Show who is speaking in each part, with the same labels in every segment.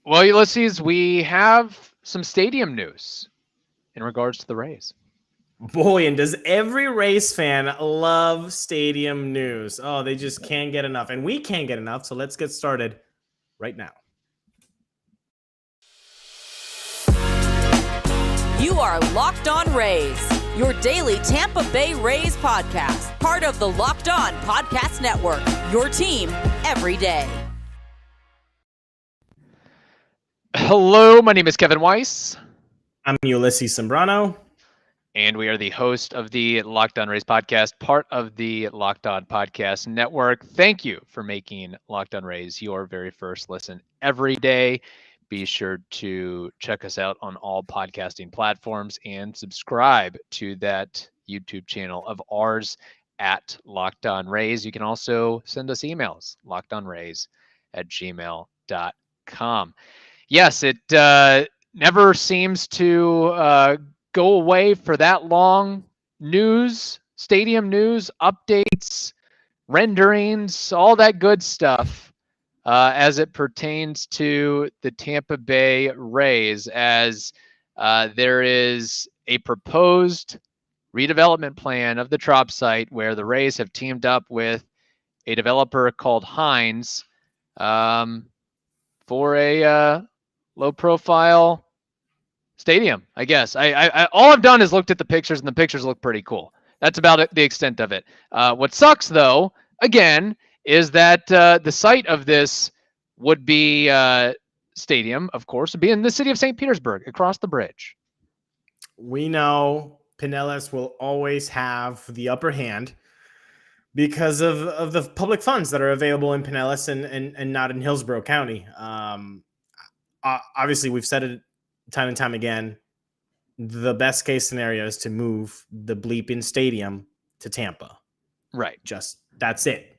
Speaker 1: Well, Ulysses, we have some stadium news in regards to the Rays.
Speaker 2: Boy, and does every Rays fan love stadium news. Oh, they just can't get enough. And we can't get enough, so let's get started right now.
Speaker 3: You are Locked On Rays, your daily Tampa Bay Rays podcast, part of the Locked On Podcast Network, your team every day.
Speaker 1: Hello, my name is Kevin Weiss.
Speaker 2: I'm Ulises Sambrano.
Speaker 1: And we are the host of the Locked On Rays podcast, part of the Locked On Podcast Network. Thank you for making Locked On Rays your very first listen every day. Be sure to check us out on all podcasting platforms and subscribe to that YouTube channel of ours at Locked On Rays. You can also send us emails, lockedonrays@gmail.com. Yes, it never seems to go away for that long. News, stadium news, updates, renderings, all that good stuff as it pertains to the Tampa Bay Rays, as there is a proposed redevelopment plan of the Trop site where the Rays have teamed up with a developer called Hines for a low-profile stadium, I guess. I all I've done is looked at the pictures, and the pictures look pretty cool. That's about it, the extent of it. What sucks, though, again, is that the site of this would be stadium, of course, would be in the city of St. Petersburg, across the bridge.
Speaker 2: We know Pinellas will always have the upper hand because of the public funds that are available in Pinellas and not in Hillsborough County. Obviously, we've said it time and time again. The best case scenario is to move the bleeping stadium to Tampa.
Speaker 1: Right.
Speaker 2: Just that's it.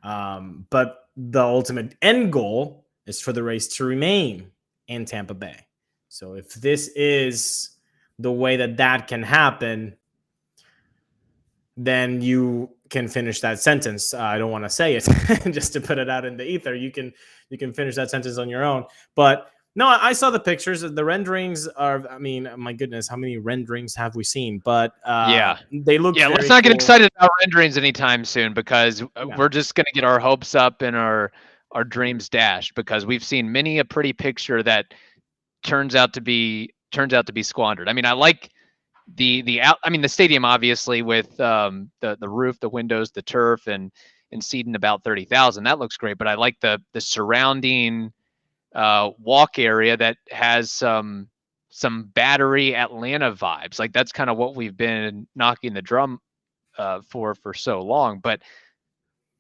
Speaker 2: But the ultimate end goal is for the Rays to remain in Tampa Bay. So if this is the way that can happen, then you can finish that sentence. I don't want to say it just to put it out in the ether. You can finish that sentence on your own. But no, I saw the pictures. The renderings are, I mean, my goodness, how many renderings have we seen? But they look very
Speaker 1: let's not get
Speaker 2: cool.
Speaker 1: excited about renderings anytime soon, because we're just going to get our hopes up and our dreams dashed, because we've seen many a pretty picture that turns out to be squandered. I mean, I like the stadium, obviously, with the roof, the windows, the turf, and seating about 30,000. That looks great, but I like the surrounding walk area that has some Battery Atlanta vibes. Like, that's kind of what we've been knocking the drum for so long. But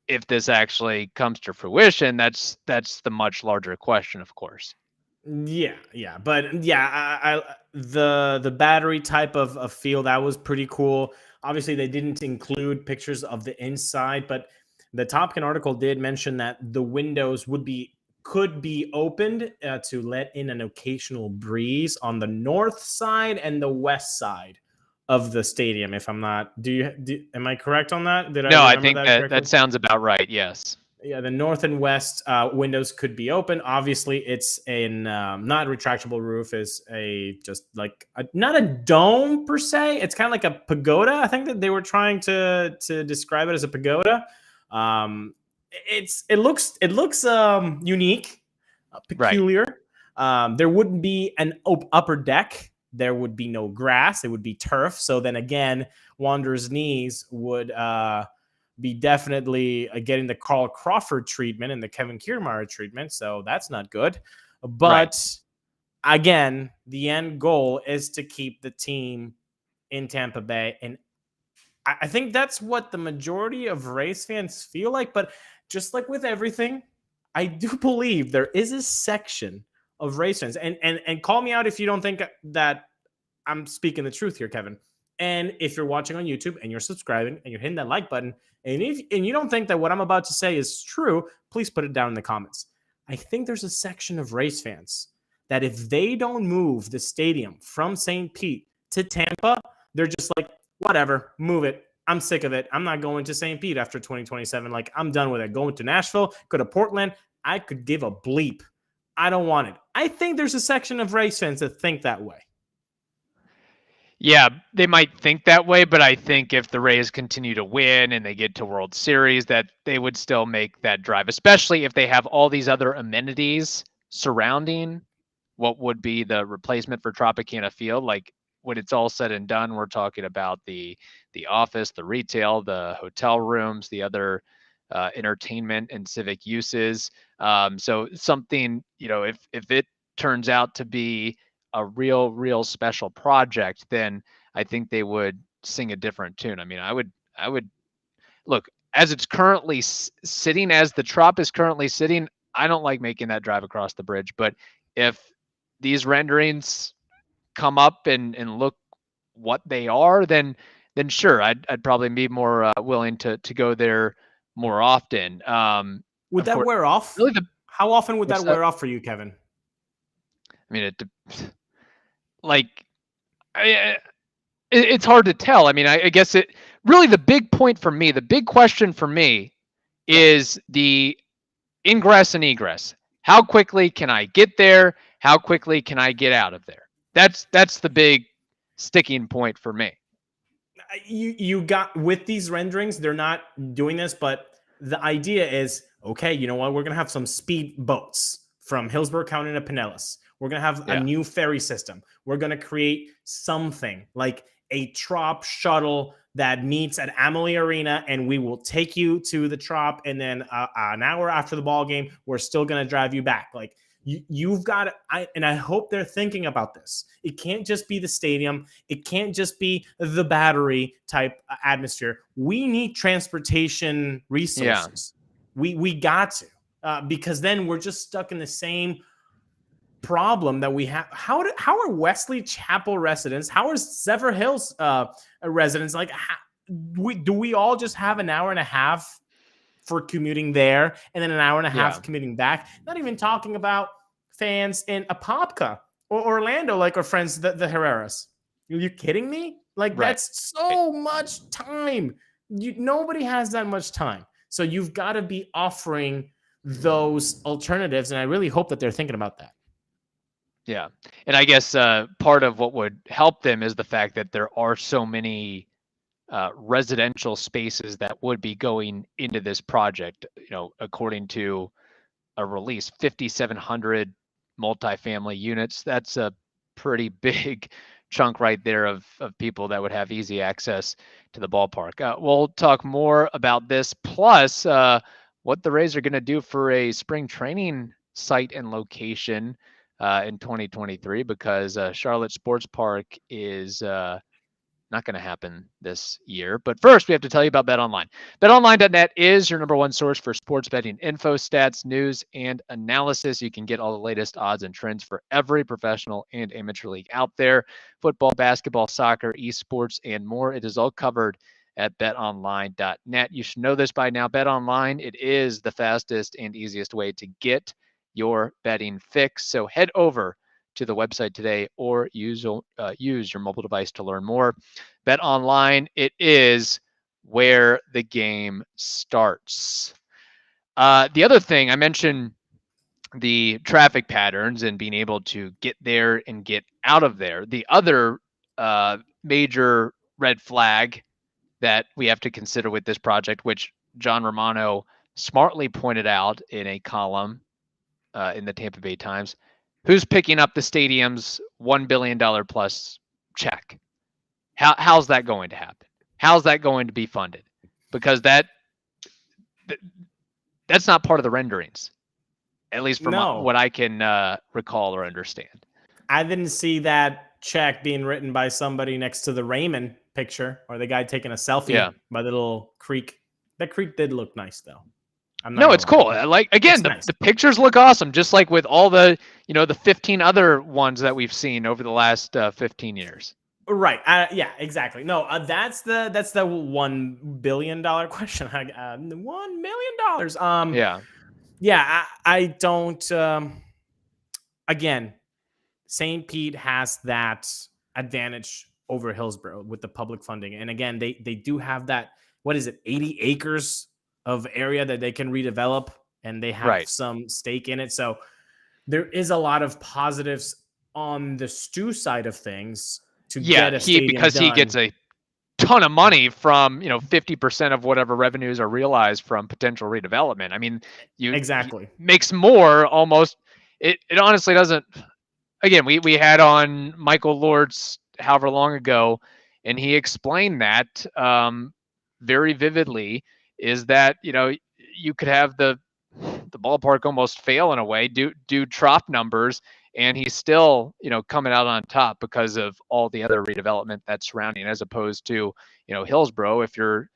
Speaker 1: if this actually comes to fruition, that's the much larger question, of course.
Speaker 2: Yeah, but I the battery type of feel, that was pretty cool. Obviously, they didn't include pictures of the inside, but the Topkin article did mention that the windows could be opened to let in an occasional breeze on the north side and the west side of the stadium. If I'm not, am I correct on that?
Speaker 1: I think that sounds about right. Yes.
Speaker 2: Yeah, the north and west windows could be open. Obviously, it's an not retractable roof. Is not a dome per se. It's kind of like a pagoda. I think that they were trying to describe it as a pagoda. It looks unique, peculiar. Right. There wouldn't be an upper deck. There would be no grass. It would be turf. So then again, Wanderer's knees would be definitely getting the Carl Crawford treatment and the Kevin Kiermaier treatment. So that's not good. But again, the end goal is to keep the team in Tampa Bay. And I think that's what the majority of Rays fans feel like. But just like with everything, I do believe there is a section of Rays fans. And call me out if you don't think that I'm speaking the truth here, Kevin. And if you're watching on YouTube and you're subscribing and you're hitting that like button, and you don't think that what I'm about to say is true, please put it down in the comments. I think there's a section of Rays fans that if they don't move the stadium from St. Pete to Tampa, they're just like, whatever, move it. I'm sick of it. I'm not going to St. Pete after 2027. Like, I'm done with it. Going to Nashville, go to Portland. I could give a bleep. I don't want it. I think there's a section of Rays fans that think that way.
Speaker 1: Yeah, they might think that way, but I think if the Rays continue to win and they get to World Series, that they would still make that drive, especially if they have all these other amenities surrounding what would be the replacement for Tropicana Field. Like when it's all said and done, we're talking about the office, the retail, the hotel rooms, the other entertainment and civic uses. So something, if it turns out to be a real special project, then I think they would sing a different tune. I mean, I would look as it's currently sitting, as the Trop is currently sitting. I don't like making that drive across the bridge, but if these renderings come up and look what they are, then sure, I'd probably be more willing to go there more often.
Speaker 2: Would that wear off?
Speaker 1: Really,
Speaker 2: how often would that wear off for you, Kevin?
Speaker 1: I mean, it's hard to tell. I mean, I guess it really, the big point for me, the big question for me is the ingress and egress. How quickly can I get there? How quickly can I get out of there? That's the big sticking point for me.
Speaker 2: You got, with these renderings, they're not doing this, but the idea is, okay, you know what? We're going to have some speed boats from Hillsborough County to Pinellas. We're going to have a new ferry system. We're going to create something like a Trop shuttle that meets at Amalie Arena, and we will take you to the Trop, and then an hour after the ball game, we're still going to drive you back. Like, you've got to, and I hope they're thinking about this. It can't just be the stadium. It can't just be the Battery type atmosphere. We need transportation resources. We got to, because then we're just stuck in the same problem that we have. How are Wesley Chapel residents? How are Sever Hills residents? Like, do we all just have an hour and a half for commuting there and then an hour and a half commuting back? Not even talking about fans in Apopka or Orlando, like our friends, the Herreras. Are you kidding me? Like, that's so much time. Nobody has that much time. So you've got to be offering those alternatives. And I really hope that they're thinking about that.
Speaker 1: Yeah. And I guess part of what would help them is the fact that there are so many residential spaces that would be going into this project. According to a release, 5,700 multifamily units. That's a pretty big chunk right there of people that would have easy access to the ballpark. We'll talk more about this, plus what the Rays are going to do for a spring training site and location in 2023, because Charlotte Sports Park is not going to happen this year. But first, we have to tell you about BetOnline. BetOnline.net is your number one source for sports betting info, stats, news, and analysis. You can get all the latest odds and trends for every professional and amateur league out there: football, basketball, soccer, esports, and more. It is all covered at betonline.net. You should know this by now. BetOnline, it is the fastest and easiest way to get your betting fix. So head over to the website today or use your mobile device to learn more. BetOnline, it is where the game starts. The other thing I mentioned, the traffic patterns and being able to get there and get out of there. The other major red flag that we have to consider with this project, which John Romano smartly pointed out in a column in the Tampa Bay Times: who's picking up the stadium's $1 billion plus check? How's that going to happen? How's that going to be funded? Because that's not part of the renderings, at least from what I can recall or understand.
Speaker 2: I didn't see that check being written by somebody next to the Raymond picture, or the guy taking a selfie by the little creek. That creek did look nice, though.
Speaker 1: No, it's cool. Like, again, the pictures look awesome, just like with all the, the 15 other ones that we've seen over the last 15 years.
Speaker 2: Right. Yeah, exactly. No, that's the $1 billion question. $1 million. Yeah. I don't. Again, St. Pete has that advantage over Hillsborough with the public funding, and again, they do have that. What is it? 80 acres of area that they can redevelop, and they have some stake in it. So there is a lot of positives on the Stu side of things to get a stadium
Speaker 1: because
Speaker 2: done.
Speaker 1: he gets a ton of money from 50% of whatever revenues are realized from potential redevelopment. I mean,
Speaker 2: exactly
Speaker 1: makes more almost. It honestly doesn't. Again, we had on Michael Lords however long ago, and he explained that very vividly. Is that you could have the ballpark almost fail in a way, do Trop numbers, and he's still coming out on top because of all the other redevelopment that's surrounding, as opposed to Hillsborough. If you're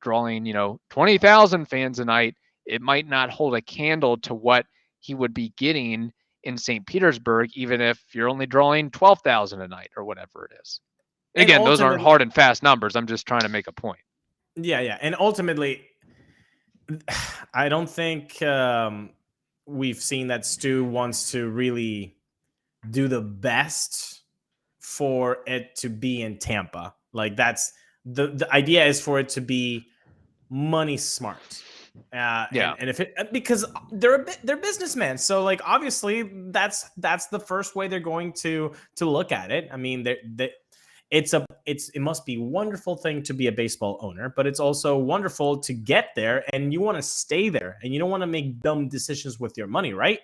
Speaker 1: drawing 20,000 fans a night, it might not hold a candle to what he would be getting in St. Petersburg, even if you're only drawing 12,000 a night or whatever it is. Again, those aren't hard and fast numbers. I'm just trying to make a point.
Speaker 2: Yeah. And ultimately, I don't think we've seen that Stu wants to really do the best for it to be in Tampa. Like, that's the idea, is for it to be money smart. And if it, because they're businessmen, so like obviously that's the first way they're going to look at it. I mean, it must be a wonderful thing to be a baseball owner, but it's also wonderful to get there, and you want to stay there, and you don't want to make dumb decisions with your money, right?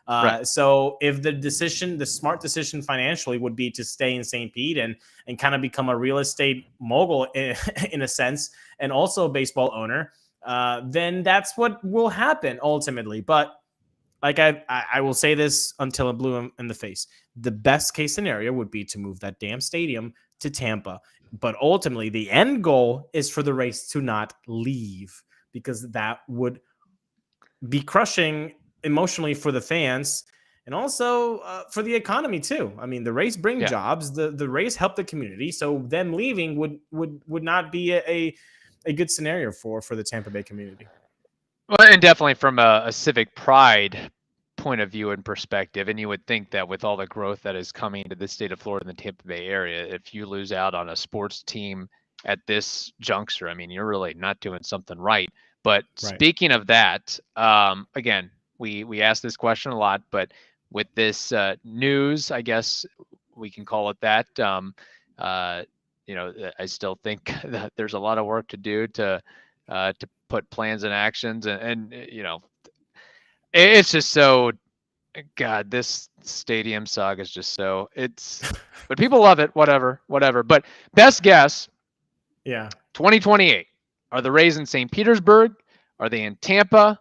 Speaker 1: Right.
Speaker 2: So if the smart decision financially would be to stay in St. Pete and kind of become a real estate mogul in a sense, and also a baseball owner, then that's what will happen ultimately. But like I will say this until I'm blue in the face. The best case scenario would be to move that damn stadium to Tampa. But ultimately, the end goal is for the Rays to not leave, because that would be crushing emotionally for the fans, and also for the economy too. I mean, the Rays bring jobs. The Rays help the community. So them leaving would not be a good scenario for the Tampa Bay community.
Speaker 1: Well, and definitely from a civic pride point of view and perspective, and you would think that with all the growth that is coming to the state of Florida and the Tampa Bay area, if you lose out on a sports team at this juncture, I mean, you're really not doing something right. But speaking of that, again, we ask this question a lot, but with this news, I guess we can call it that. I still think that there's a lot of work to do to put plans and actions, and it's just so, God, this stadium saga is just so, but people love it, whatever. But best guess, 2028. Are the Rays in St. Petersburg? Are they in Tampa?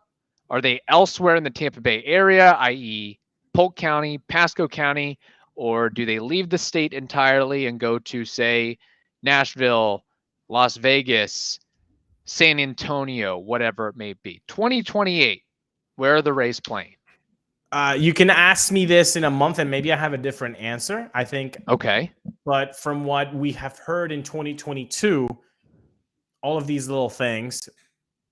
Speaker 1: Are they elsewhere in the Tampa Bay area, i.e. Polk County, Pasco County, or do they leave the state entirely and go to, say, Nashville, Las Vegas, San Antonio, whatever it may be? 2028, where are the Rays playing?
Speaker 2: You can ask me this in a month and maybe I have a different answer, I think.
Speaker 1: Okay.
Speaker 2: But from what we have heard in 2022, all of these little things,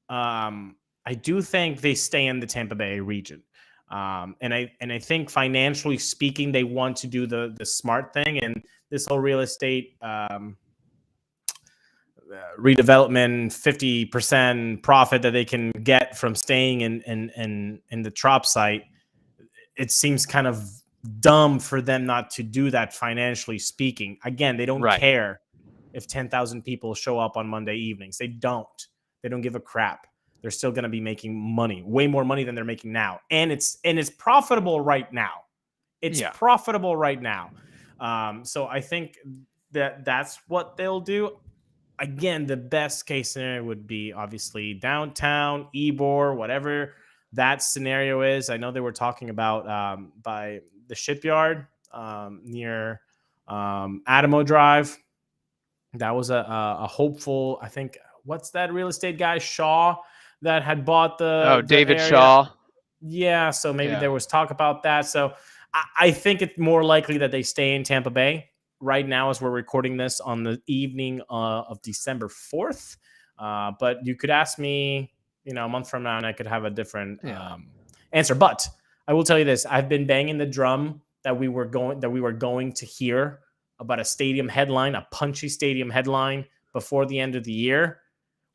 Speaker 2: I do think they stay in the Tampa Bay region. And I think financially speaking, they want to do the smart thing, and this whole real estate redevelopment, 50% profit that they can get from staying in the Trop site. It seems kind of dumb for them not to do that financially speaking. Again, they don't care if 10,000 people show up on Monday evenings. They don't give a crap. They're still going to be making money, way more money than they're making now. And it's profitable right now. It's profitable right now. So I think that's what they'll do. Again, the best case scenario would be obviously downtown, Ybor, whatever that scenario is. I know they were talking about by the shipyard near Adamo Drive. That was a hopeful, I think, what's that real estate guy, Shaw, that had bought the
Speaker 1: David
Speaker 2: area.
Speaker 1: Shaw.
Speaker 2: Yeah, so maybe there was talk about that. So I think it's more likely that they stay in Tampa Bay right now as we're recording this on the evening of December 4th. But you could ask me, a month from now, and I could have a different answer. But I will tell you this: I've been banging the drum that we were going to hear about a stadium headline, a punchy stadium headline before the end of the year.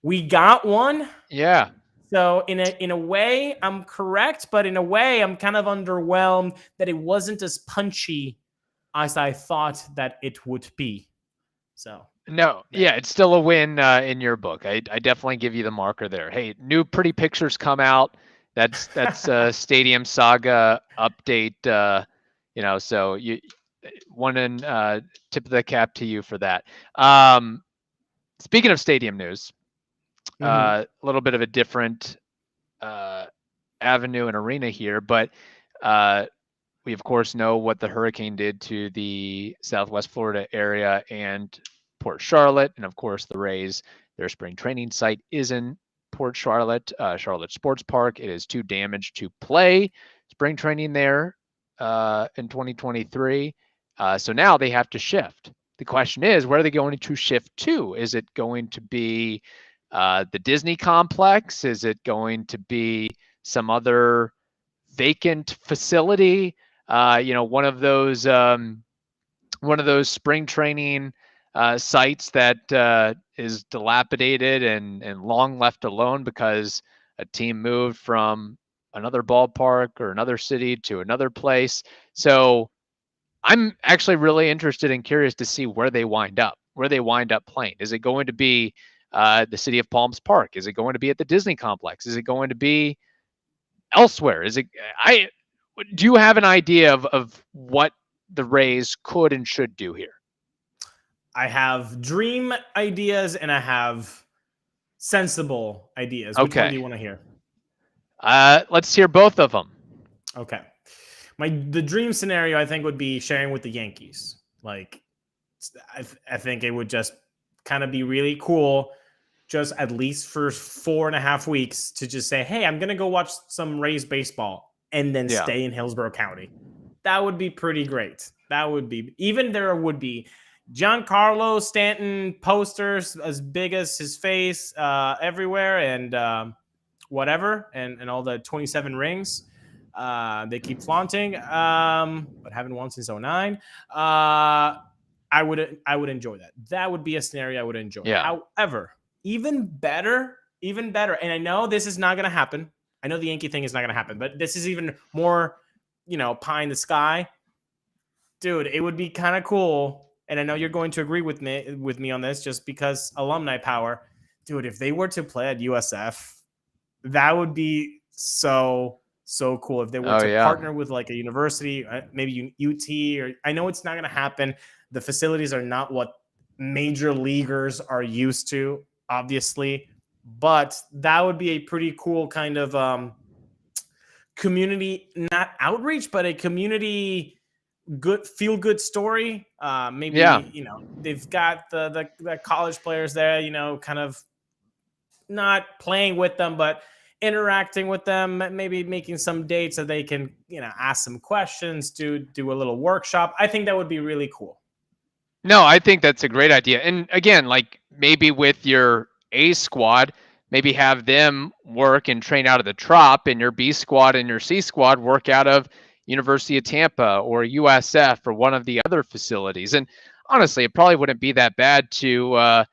Speaker 2: We got one.
Speaker 1: Yeah.
Speaker 2: So in a way, I'm correct, but in a way, I'm kind of underwhelmed that it wasn't as punchy as I thought that it would be. So
Speaker 1: No, yeah, it's still a win in your book. I definitely give you the marker there. Hey, new pretty pictures come out. That's Stadium Saga update. So you one and tip of the cap to you for that. Speaking of stadium news, a little bit of a different avenue and arena here, but we of course know what the hurricane did to the Southwest Florida area and Port Charlotte, and of course the Rays, their spring training site is in Port Charlotte, Charlotte Sports Park. It is too damaged to play spring training there in 2023. So now they have to shift. The question is, where are they going to shift to? Is it going to be the Disney complex? Is it going to be some other vacant facility? One of those spring training sites that is dilapidated and long left alone because a team moved from another ballpark or another city to another place. So I'm actually really interested and curious to see where they wind up playing. Is it going to be the city of Palms Park? Is it going to be at the Disney complex? Is it going to be elsewhere? Do you have an idea of what the Rays could and should do here?
Speaker 2: I have dream ideas and I have sensible ideas.
Speaker 1: Okay.
Speaker 2: Which one do you want to hear?
Speaker 1: Let's hear both of them.
Speaker 2: Okay. The dream scenario I think would be sharing with the Yankees. Like, I think it would just kind of be really cool, just at least for 4.5 weeks, to just say, hey, I'm gonna go watch some Rays baseball and then stay in Hillsborough County. That would be pretty great. There would be Giancarlo Stanton posters as big as his face everywhere, and whatever, and all the 27 rings they keep flaunting, but haven't won since 2009. I would enjoy that. That would be a scenario I would enjoy.
Speaker 1: Yeah.
Speaker 2: However, even better, and I know this is not going to happen. I know the Yankee thing is not going to happen, but this is even more, pie in the sky. Dude, it would be kind of cool, and I know you're going to agree with me on this just because alumni power. Dude, if they were to play at USF, that would be so cool. If they were to partner with like a university, maybe UT, or I know it's not going to happen. The facilities are not what major leaguers are used to, obviously, but that would be a pretty cool kind of community, not outreach, but a community feel good story. Maybe, they've got the college players there, kind of not playing with them, but interacting with them, maybe making some dates so they can, ask some questions, do a little workshop. I think that would be really cool.
Speaker 1: No, I think that's a great idea. And again, like maybe with your A squad, maybe have them work and train out of the Trop, and your B squad and your C squad work out of University of Tampa or USF or one of the other facilities. And honestly, it probably wouldn't be that bad to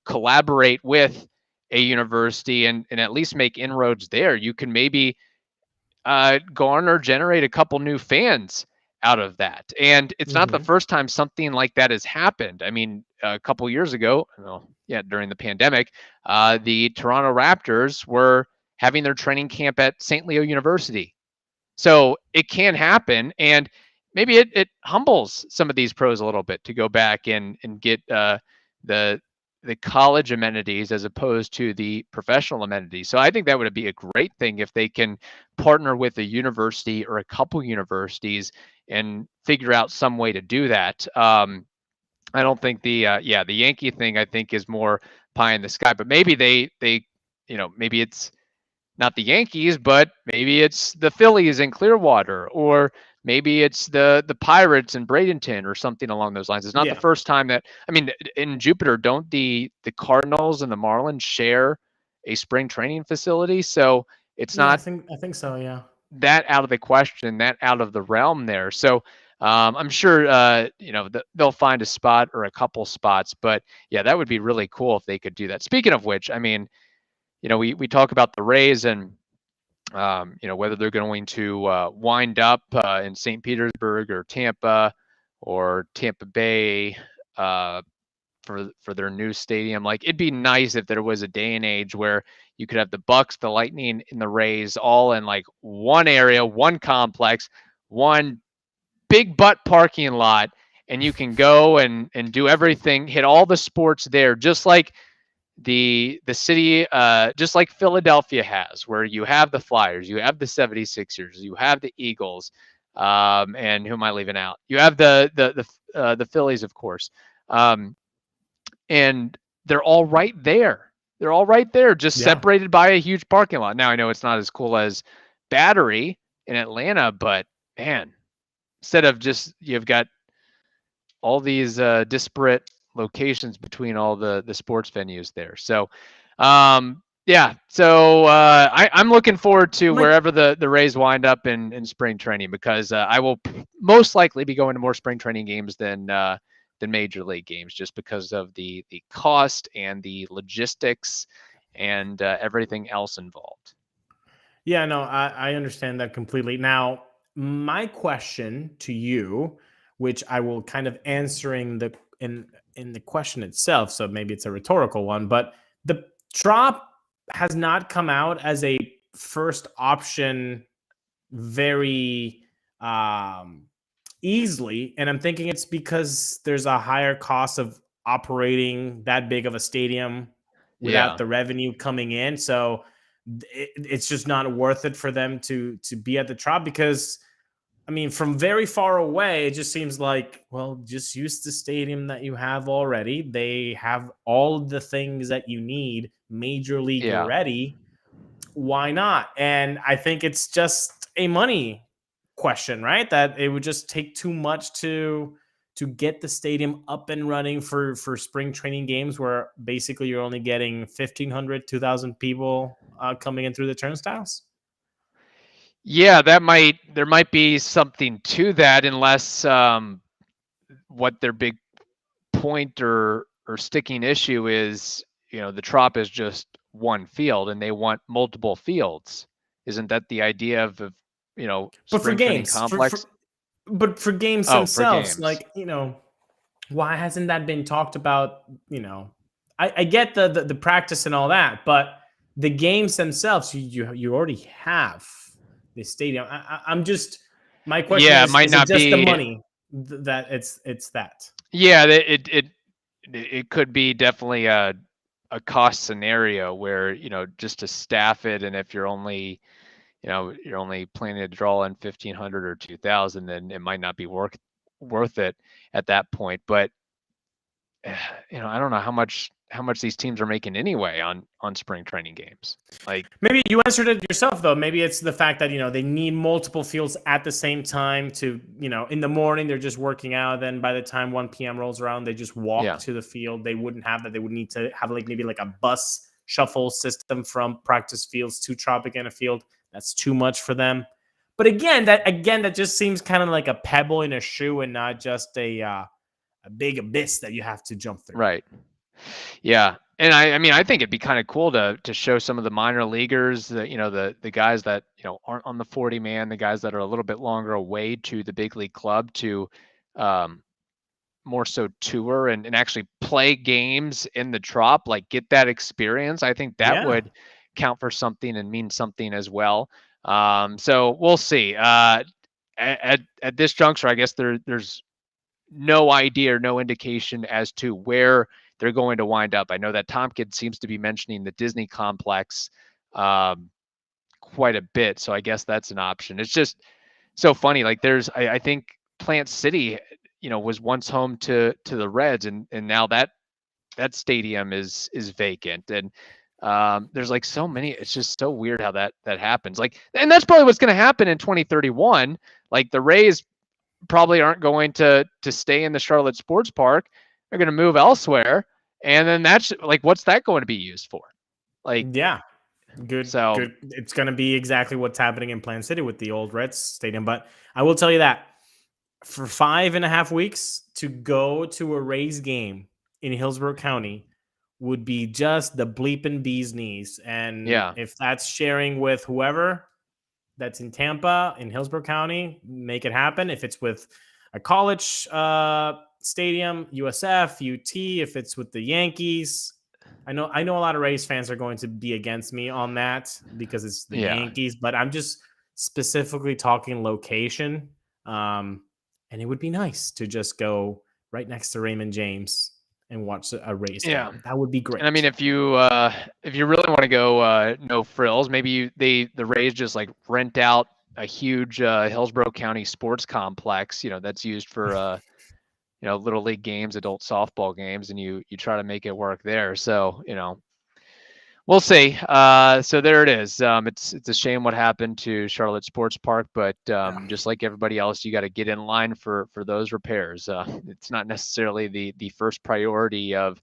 Speaker 1: collaborate with a university and at least make inroads there. You can maybe generate a couple new fans out of that. And it's not the first time something like that has happened. I mean, a couple years ago, during the pandemic, the Toronto Raptors were having their training camp at St. Leo University. So it can happen, and maybe it humbles some of these pros a little bit to go back and get the college amenities as opposed to the professional amenities. So I think that would be a great thing if they can partner with a university or a couple universities and figure out some way to do that. I don't think the Yankee thing, I think, is more pie in the sky, but maybe they maybe it's not the Yankees, but maybe it's the Phillies in Clearwater, or maybe it's the Pirates in Bradenton or something along those lines. It's not the first time that, I mean, in Jupiter, don't the Cardinals and the Marlins share a spring training facility? So it's not.
Speaker 2: I think so. Yeah.
Speaker 1: That out of the question, that out of the realm there. So I'm sure they'll find a spot or a couple spots, but yeah, that would be really cool if they could do that. Speaking of which, I mean, we talk about the Rays and whether they're going to wind up in St. Petersburg or Tampa Bay for their new stadium. Like, it'd be nice if there was a day and age where you could have the Bucks, the Lightning, and the Rays all in like one area, one complex, one big butt parking lot, and you can go and do everything, hit all the sports there, just like the city, just like Philadelphia has, where you have the Flyers, you have the 76ers, you have the Eagles, and who am I leaving out? You have the Phillies, of course, and they're all right there. They're all right there, just separated by a huge parking lot. Now, I know it's not as cool as Battery in Atlanta, but man, instead of just, you've got all these disparate locations between all the sports venues there. So, so I'm looking forward to wherever the Rays wind up in spring training, because I will most likely be going to more spring training games than major league games, just because of the cost and the logistics and everything else involved.
Speaker 2: Yeah, no, I understand that completely. Now, my question to you, which I will kind of answering in the question itself, so maybe it's a rhetorical one, but the Trop has not come out as a first option very easily, and I'm thinking it's because there's a higher cost of operating that big of a stadium without the revenue coming in. So it's just not worth it for them to be at the Trop, because I mean, from very far away, it just seems like, well, just use the stadium that you have already. They have all the things that you need, major league ready. Why not? And I think it's just a money question, right? That it would just take too much to get the stadium up and running for spring training games, where basically you're only getting 1,500, 2,000 people coming in through the turnstiles.
Speaker 1: Yeah, there might be something to that, unless what their big point or sticking issue is, the Trop is just one field and they want multiple fields. Isn't that the idea of
Speaker 2: but for games,
Speaker 1: complex?
Speaker 2: but for games themselves, like, why hasn't that been talked about? I get the practice and all that, but the games themselves, you already have the stadium. I'm just, my question is,
Speaker 1: might not
Speaker 2: it just
Speaker 1: be
Speaker 2: the money that it's that.
Speaker 1: Yeah, it could be definitely a cost scenario where, just to staff it, and if you're only planning to draw in 1,500 or 2,000, then it might not be worth it at that point. But I don't know how much these teams are making anyway on spring training games. Like,
Speaker 2: maybe you answered it yourself, though. Maybe it's the fact that they need multiple fields at the same time to, in the morning they're just working out, then by the time 1 p.m. rolls around, they just walk to the field. They wouldn't have that. They would need to have maybe a bus shuffle system from practice fields to Tropicana Field. That's too much for them. But again, that just seems kind of like a pebble in a shoe, and not just a big abyss that you have to jump through.
Speaker 1: Right. Yeah. And I mean, I think it'd be kind of cool to show some of the minor leaguers, the guys that, aren't on the 40 man, the guys that are a little bit longer away to the big league club, to more so tour and actually play games in the Trop, like get that experience. I think that would count for something and mean something as well. So we'll see. At this juncture, I guess there's no idea or no indication as to where they're going to wind up. I know that Tompkins seems to be mentioning the Disney complex quite a bit, so I guess that's an option. It's just so funny. Like, I think Plant City, was once home to the Reds, and now that stadium is vacant, and there's like so many. It's just so weird how that happens. Like, and that's probably what's going to happen in 2031. Like, the Rays probably aren't going to stay in the Charlotte Sports Park. They're going to move elsewhere, and then that's like, what's that going to be used for? Like,
Speaker 2: good. It's going to be exactly what's happening in Plant City with the old Reds stadium. But I will tell you that for 5.5 weeks to go to a Rays game in Hillsborough County would be just the bleeping bee's knees. And if that's sharing with whoever that's in Tampa, in Hillsborough County, make it happen. If it's with a college stadium, USF, UT, if it's with the Yankees, I know a lot of Rays fans are going to be against me on that because it's the Yankees, but I'm just specifically talking location. And it would be nice to just go right next to Raymond James and watch a Rays game. That would be great.
Speaker 1: And I mean, if you really want to go no frills, maybe the Rays just like rent out a huge Hillsborough County sports complex, that's used for little league games, adult softball games, and you try to make it work there. So we'll see. So there it is. It's a shame what happened to Charlotte Sports Park, but just like everybody else, you got to get in line for those repairs. It's not necessarily the first priority of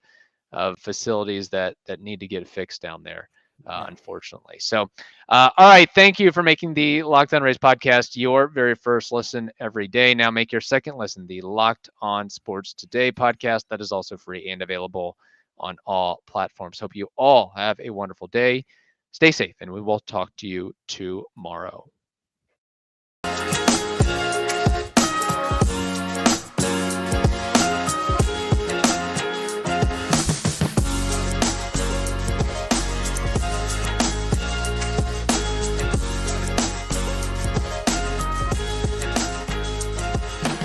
Speaker 1: facilities that need to get fixed down there, unfortunately. So, all right. Thank you for making the Locked On Rays podcast your very first listen every day. Now make your second listen the Locked On Sports Today podcast. That is also free and available on all platforms. Hope you all have a wonderful day. Stay safe, and we will talk to you tomorrow.